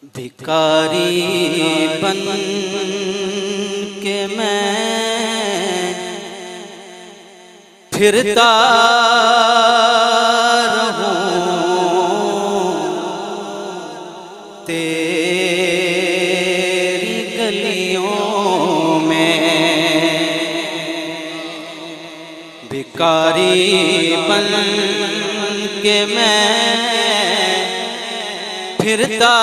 भिखारी बन के मैं फिरता रहूं तेरी गलियों में। भिखारी बन के मैं फिरता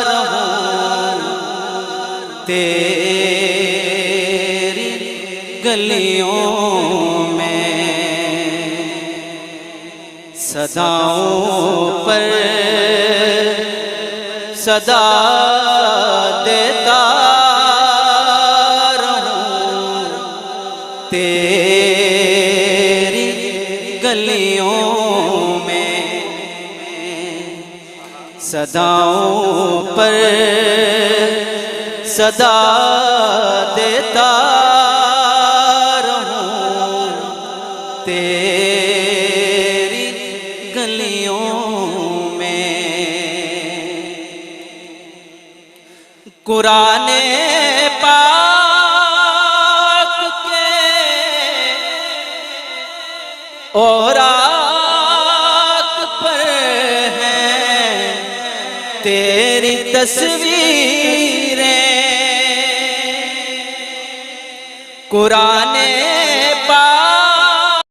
रहूं तेरी गलियों में। सदाओं पर सदा देता रहूं तेरी गलियों में। सदाओं पर सदा देता रहूं तेरी गलियों में। कुराने पाक के औराक पर हैं तेरी तस्वीरें। कुराने पाक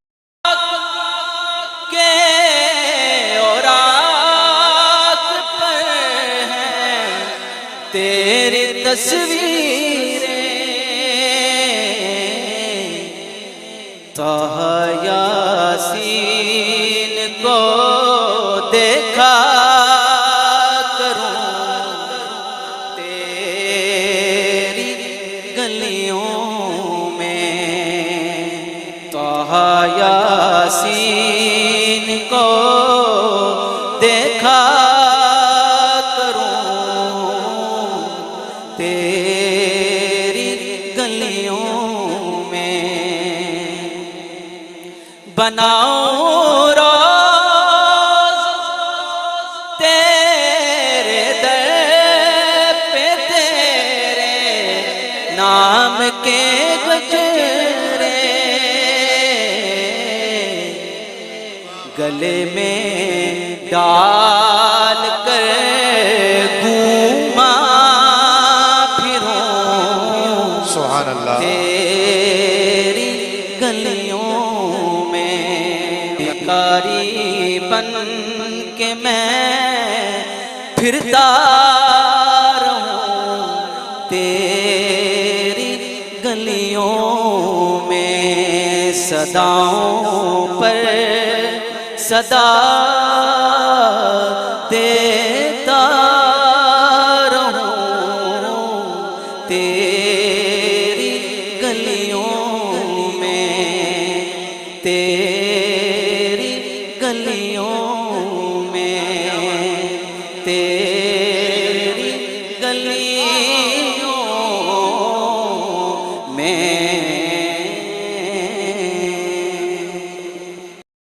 के औराक पर हैं तेरी तस्वीरें। ताहा यासीन को देखा यासीन को देखा करूं तेरी गलियों में। बनाऊं रोज़ तेरे दर पे तेरे नाम के गजरे गले में डाल कर घूमा फिरूं सुभान अल्लाह तेरी गलियों में। भिखारी बन के मैं फिरता रहूं तेरी गलियों में। सदाओं पर सदा देता रहूं तेरी गलियों में। तेरी गलियों में